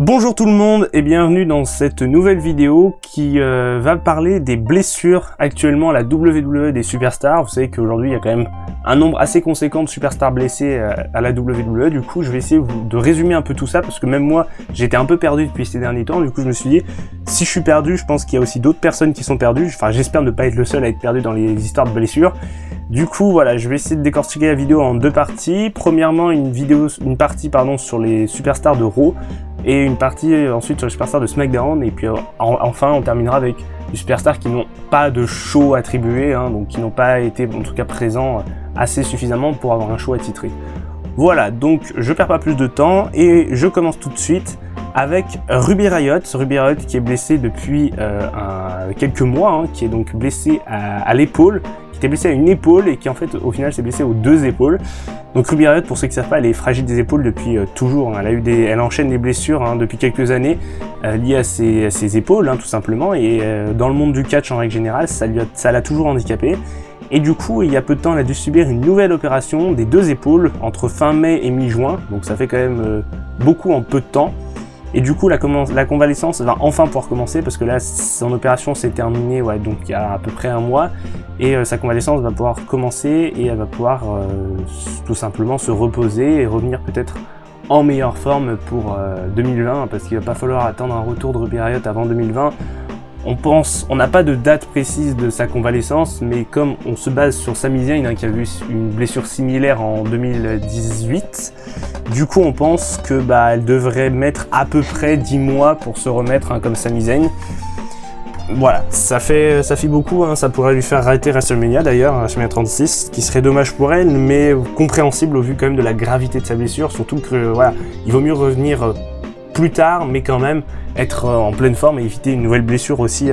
Bonjour tout le monde et bienvenue dans cette nouvelle vidéo qui va parler des blessures actuellement à la WWE des superstars. Vous savez qu'aujourd'hui il y a quand même un nombre assez conséquent de superstars blessés à la WWE. Du coup je vais essayer de résumer un peu tout ça parce que même moi j'étais un peu perdu depuis ces derniers temps. Du coup je me suis dit, si je suis perdu, je pense qu'il y a aussi d'autres personnes qui sont perdues. Enfin j'espère ne pas être le seul à être perdu dans les histoires de blessures. Du coup voilà, je vais essayer de décortiquer la vidéo en deux parties. Premièrement une partie sur les superstars de Raw et une partie ensuite sur les superstars de SmackDown, et puis enfin on terminera avec les superstars qui n'ont pas de show attribué, donc qui n'ont pas été en tout cas présents assez suffisamment pour avoir un show attitré. Voilà, donc je perds pas plus de temps et je commence tout de suite avec Ruby Riott. Ruby Riott qui est blessé depuis quelques mois, qui est donc blessé à l'épaule, qui était blessé à une épaule et qui en fait au final s'est blessé aux deux épaules. Donc Ruby Riott, pour ceux qui ne savent pas, elle est fragile des épaules depuis toujours. Elle enchaîne des blessures depuis quelques années liées à ses épaules tout simplement. Et dans le monde du catch en règle générale, ça l'a toujours handicapée. Et du coup, il y a peu de temps, elle a dû subir une nouvelle opération des deux épaules entre fin mai et mi-juin. Donc ça fait quand même beaucoup en peu de temps. Et du coup, la convalescence va enfin pouvoir commencer parce que là, son opération s'est terminée donc il y a à peu près un mois. Et sa convalescence va pouvoir commencer et elle va pouvoir tout simplement se reposer et revenir peut-être en meilleure forme pour 2020 parce qu'il va pas falloir attendre un retour de Ruby Riott avant 2020. On n'a pas de date précise de sa convalescence, mais comme on se base sur Sami Zayn qui a eu une blessure similaire en 2018, du coup on pense que elle devrait mettre à peu près 10 mois pour se remettre comme Sami Zayn. Voilà, ça fait beaucoup, ça pourrait lui faire rater WrestleMania d'ailleurs, WrestleMania 36, ce qui serait dommage pour elle, mais compréhensible au vu quand même de la gravité de sa blessure, surtout que voilà, il vaut mieux revenir plus tard, mais quand même être en pleine forme et éviter une nouvelle blessure aussi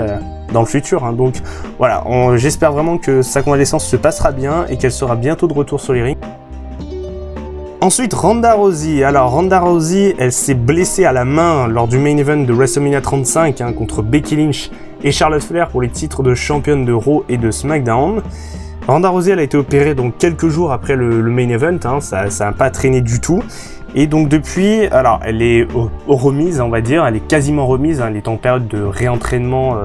dans le futur. Donc voilà, j'espère vraiment que sa convalescence se passera bien et qu'elle sera bientôt de retour sur les rings. Ensuite, Ronda Rousey. Alors Ronda Rousey, elle s'est blessée à la main lors du main event de WrestleMania 35 contre Becky Lynch et Charlotte Flair pour les titres de championne de Raw et de SmackDown. Ronda Rousey, elle a été opérée donc quelques jours après le main event, ça n'a pas traîné du tout. Et donc depuis, alors elle est remise, on va dire, elle est quasiment remise, elle est en période de réentraînement,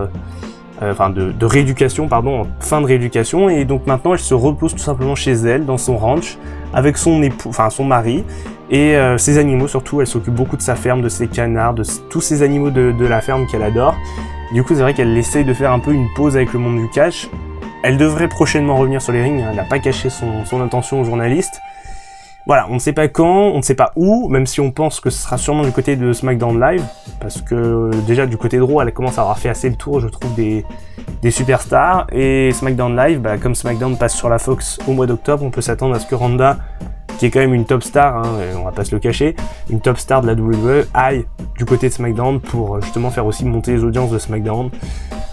de rééducation, pardon, fin de rééducation, et donc maintenant elle se repose tout simplement chez elle, dans son ranch, avec son époux, son mari, et ses animaux surtout. Elle s'occupe beaucoup de sa ferme, de ses canards, de tous ces animaux de la ferme qu'elle adore. Du coup c'est vrai qu'elle essaye de faire un peu une pause avec le monde du catch. Elle devrait prochainement revenir sur les rings, elle n'a pas caché son intention aux journalistes. Voilà, on ne sait pas quand, on ne sait pas où, même si on pense que ce sera sûrement du côté de SmackDown Live, parce que déjà du côté de Raw, elle commence à avoir fait assez le tour, je trouve, des superstars, et SmackDown Live, comme SmackDown passe sur la Fox au mois d'octobre, on peut s'attendre à ce que Ronda, qui est quand même une top star, on va pas se le cacher, une top star de la WWE, aille du côté de SmackDown pour justement faire aussi monter les audiences de SmackDown.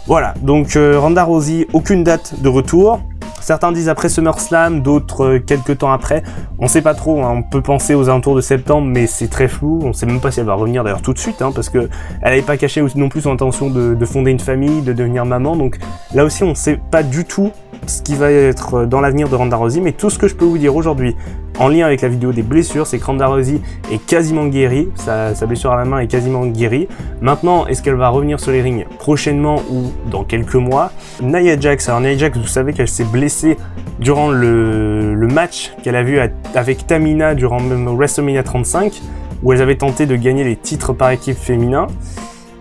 Voilà, donc Ronda Rousey, aucune date de retour. Certains disent après SummerSlam, d'autres quelques temps après. On sait pas trop, on peut penser aux alentours de septembre, mais c'est très flou. On sait même pas si elle va revenir d'ailleurs tout de suite, parce que elle n'avait pas caché non plus son intention de fonder une famille, de devenir maman. Donc là aussi, on sait pas du tout ce qui va être dans l'avenir de Ronda Rousey, mais tout ce que je peux vous dire aujourd'hui, en lien avec la vidéo des blessures, c'est que Ronda Rousey est quasiment guérie, sa blessure à la main est quasiment guérie. Maintenant, est-ce qu'elle va revenir sur les rings prochainement ou dans quelques mois? Nia Jax, alors Nia Jax, vous savez qu'elle s'est blessée durant le match qu'elle a vu avec Tamina durant WrestleMania 35, où elles avaient tenté de gagner les titres par équipe féminin.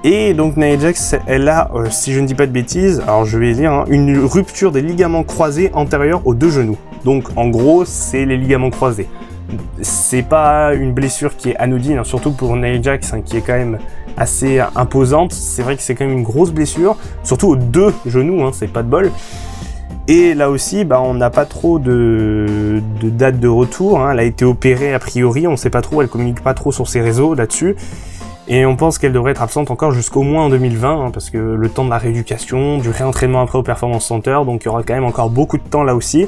Et donc Nia Jax, elle a, si je ne dis pas de bêtises, alors je vais lire, une rupture des ligaments croisés antérieurs aux deux genoux. Donc en gros, c'est les ligaments croisés. C'est pas une blessure qui est anodine, surtout pour Nia Jax, qui est quand même assez imposante. C'est vrai que c'est quand même une grosse blessure, surtout aux deux genoux, c'est pas de bol. Et là aussi, on n'a pas trop de date de retour. Elle a été opérée a priori, on sait pas trop, elle communique pas trop sur ses réseaux là-dessus. Et on pense qu'elle devrait être absente encore jusqu'au moins en 2020, parce que le temps de la rééducation, du réentraînement après au Performance Center, donc il y aura quand même encore beaucoup de temps là aussi.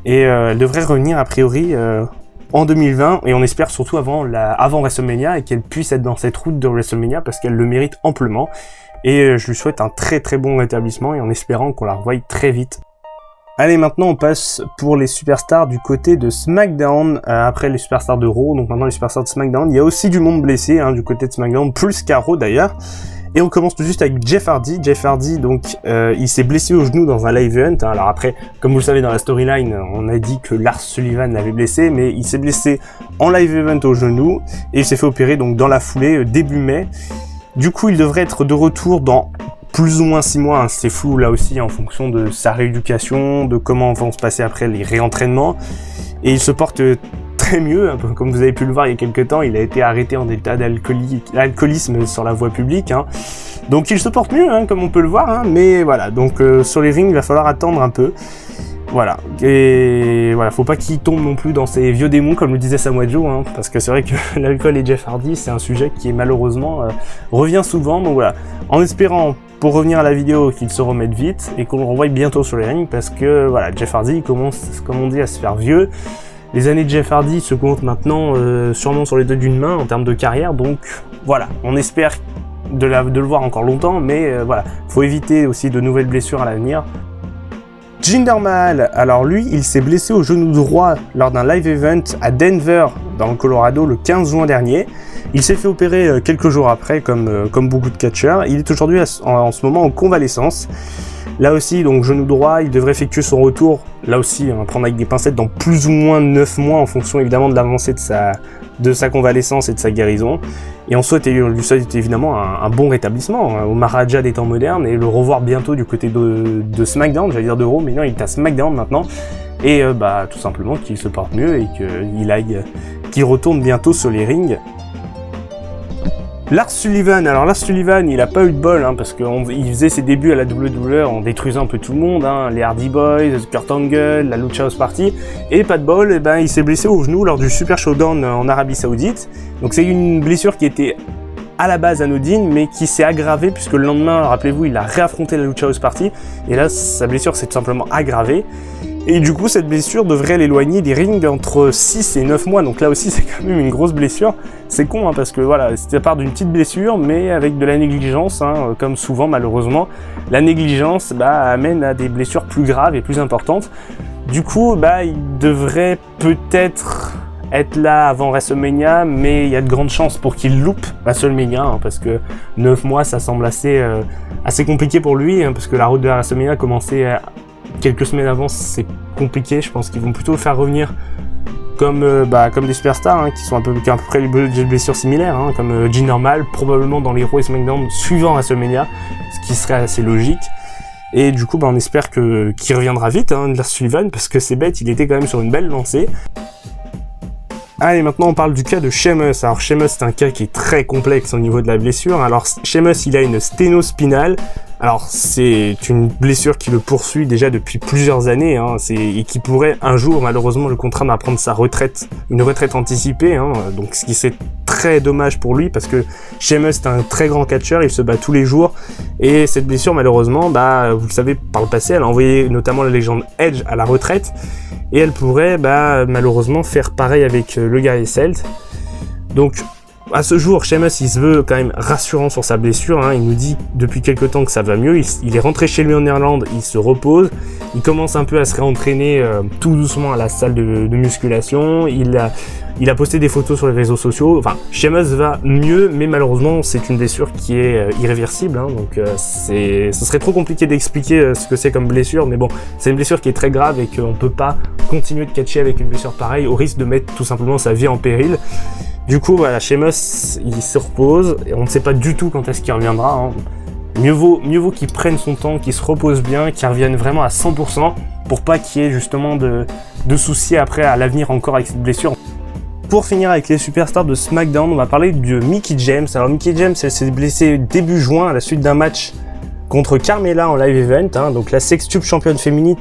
Et elle devrait revenir a priori en 2020, et on espère surtout avant WrestleMania, et qu'elle puisse être dans cette route de WrestleMania, parce qu'elle le mérite amplement. Et je lui souhaite un très très bon rétablissement, et en espérant qu'on la revoie très vite. Allez, maintenant on passe pour les superstars du côté de SmackDown, après les superstars de Raw, donc maintenant les superstars de SmackDown. Il y a aussi du monde blessé du côté de SmackDown, plus qu'à Raw d'ailleurs. Et on commence tout juste avec Jeff Hardy. Jeff Hardy, donc, il s'est blessé au genou dans un live event. Alors après, comme vous le savez dans la storyline, on a dit que Lars Sullivan l'avait blessé, mais il s'est blessé en live event au genou et il s'est fait opérer donc dans la foulée début mai. Du coup, il devrait être de retour dans plus ou moins 6 mois, c'est flou là aussi en fonction de sa rééducation, de comment vont se passer après les réentraînements. Et il se porte très mieux, comme vous avez pu le voir il y a quelques temps, il a été arrêté en état d'alcoolisme sur la voie publique. Donc il se porte mieux, comme on peut le voir, mais voilà, donc sur les rings il va falloir attendre un peu. Voilà, et voilà, faut pas qu'il tombe non plus dans ces vieux démons comme le disait Samoa Joe, parce que c'est vrai que l'alcool et Jeff Hardy c'est un sujet qui malheureusement revient souvent, donc voilà, en espérant pour revenir à la vidéo qu'il se remette vite et qu'on le revoie bientôt sur les rings parce que voilà, Jeff Hardy commence, comme on dit, à se faire vieux. Les années de Jeff Hardy se comptent maintenant sûrement sur les doigts d'une main en termes de carrière, donc voilà, on espère de le voir encore longtemps, mais voilà, faut éviter aussi de nouvelles blessures à l'avenir. Jinder Mahal, alors lui, il s'est blessé au genou droit lors d'un live event à Denver, dans le Colorado, le 15 juin dernier. Il s'est fait opérer quelques jours après, comme beaucoup de catcheurs. Il est aujourd'hui en ce moment en convalescence. Là aussi, donc genou droit, il devrait effectuer son retour, là aussi, on va prendre avec des pincettes, dans plus ou moins 9 mois, en fonction évidemment de l'avancée de sa convalescence et de sa guérison. Et on lui souhaite évidemment un bon rétablissement au Maharaja des temps modernes et le revoir bientôt du côté de SmackDown, j'allais dire de Raw, mais non, il est à SmackDown maintenant. Et tout simplement qu'il se porte mieux et qu'il retourne bientôt sur les rings. Lars Sullivan, alors Lars Sullivan, il a pas eu de bol, parce qu'il faisait ses débuts à la WWE en détruisant un peu tout le monde, les Hardy Boys, Kurt Angle, la Lucha House Party, et pas de bol, il s'est blessé au genou lors du Super Showdown en Arabie Saoudite. Donc c'est une blessure qui était à la base anodine, mais qui s'est aggravée puisque le lendemain, rappelez-vous, il a réaffronté la Lucha House Party, et là sa blessure s'est tout simplement aggravée. Et du coup, cette blessure devrait l'éloigner des rings entre 6 et 9 mois. Donc là aussi, c'est quand même une grosse blessure. C'est con, parce que voilà, c'était à part d'une petite blessure, mais avec de la négligence, comme souvent malheureusement. La négligence amène à des blessures plus graves et plus importantes. Du coup, il devrait peut-être être là avant WrestleMania, mais il y a de grandes chances pour qu'il loupe WrestleMania, parce que 9 mois, ça semble assez compliqué pour lui, parce que la route de la WrestleMania commençait quelques semaines avant, c'est compliqué. Je pense qu'ils vont plutôt le faire revenir comme des superstars qui ont à peu près des blessures similaires, comme Jinder Mahal, probablement dans les Raw et SmackDown suivant WrestleMania, ce qui serait assez logique. Et du coup, on espère qu'il reviendra vite, Lars Sullivan, parce que c'est bête, il était quand même sur une belle lancée. Allez, maintenant on parle du cas de Sheamus. Alors Sheamus, c'est un cas qui est très complexe au niveau de la blessure. Alors Sheamus, il a une sténospinale. Alors c'est une blessure qui le poursuit déjà depuis plusieurs années, et qui pourrait un jour malheureusement le contraindre à prendre sa retraite, une retraite anticipée, donc ce qui serait très dommage pour lui parce que Sheamus est un très grand catcheur, il se bat tous les jours et cette blessure malheureusement, vous le savez par le passé, elle a envoyé notamment la légende Edge à la retraite et elle pourrait malheureusement faire pareil avec le guerrier Celt. Donc à ce jour, Sheamus, il se veut quand même rassurant sur sa blessure, il nous dit depuis quelques temps que ça va mieux, il est rentré chez lui en Irlande, il se repose, il commence un peu à se réentraîner tout doucement à la salle de musculation, il a posté des photos sur les réseaux sociaux, enfin, Sheamus va mieux, mais malheureusement, c'est une blessure qui est irréversible, donc ce serait trop compliqué d'expliquer ce que c'est comme blessure, mais bon, c'est une blessure qui est très grave et qu'on peut pas continuer de catcher avec une blessure pareille, au risque de mettre tout simplement sa vie en péril. Du coup, voilà, Sheamus, il se repose, et on ne sait pas du tout quand est-ce qu'il reviendra. Mieux vaut qu'il prenne son temps, qu'il se repose bien, qu'il revienne vraiment à 100%, pour pas qu'il y ait justement de soucis après à l'avenir encore avec cette blessure. Pour finir avec les superstars de SmackDown, on va parler de Mickie James. Alors Mickie James, elle s'est blessée début juin à la suite d'un match contre Carmella en live event, donc la sextuple championne féminine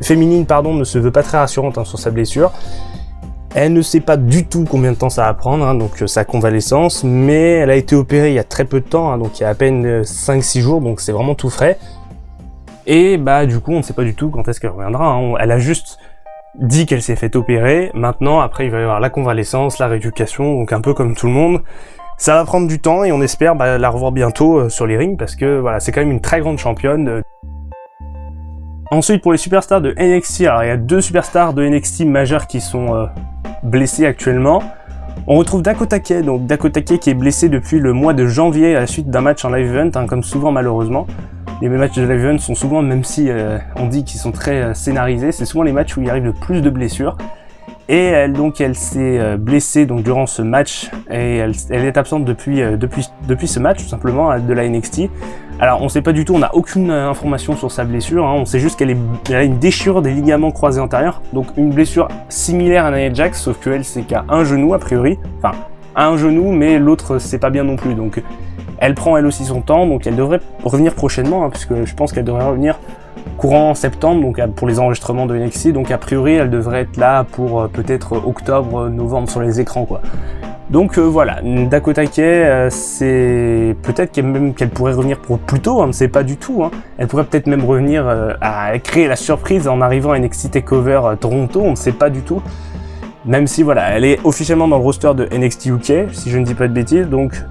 ne se veut pas très rassurante sur sa blessure. Elle ne sait pas du tout combien de temps ça va prendre, donc sa convalescence, mais elle a été opérée il y a très peu de temps, donc il y a à peine 5-6 jours, donc c'est vraiment tout frais. Et du coup on ne sait pas du tout quand est-ce qu'elle reviendra, elle a juste dit qu'elle s'est fait opérer, maintenant après il va y avoir la convalescence, la rééducation, donc un peu comme tout le monde. Ça va prendre du temps et on espère la revoir bientôt sur les rings, parce que voilà, c'est quand même une très grande championne. Ensuite, pour les superstars de NXT, alors il y a 2 superstars de NXT majeurs qui sont blessés actuellement. On retrouve Dakota Kai, donc Dakota Kai qui est blessé depuis le mois de janvier à la suite d'un match en live event, hein, comme souvent malheureusement. Les matchs de live event sont souvent, même si on dit qu'ils sont très scénarisés, c'est souvent les matchs où il arrive le plus de blessures. Et elle s'est blessée donc durant ce match et elle est absente depuis ce match tout simplement de la NXT. Alors on sait pas du tout, on n'a aucune information sur sa blessure, hein, on sait juste qu'elle a une déchirure des ligaments croisés antérieurs, donc une blessure similaire à Nia Jax, sauf qu'elle c'est qu'à un genou a priori, enfin à un genou mais l'autre c'est pas bien non plus, donc elle prend elle aussi son temps, donc elle devrait revenir prochainement, hein, puisque je pense qu'elle devrait revenir courant septembre, donc pour les enregistrements de NXT, donc a priori elle devrait être là pour peut-être octobre, novembre sur les écrans quoi. Donc voilà, Dakota Kai, c'est peut-être qu'elle pourrait revenir pour plus tôt, on ne sait pas du tout, hein. Elle pourrait peut-être même revenir à créer la surprise en arrivant à NXT TakeOver Toronto, on ne sait pas du tout. Même si voilà, elle est officiellement dans le roster de NXT UK, si je ne dis pas de bêtises, donc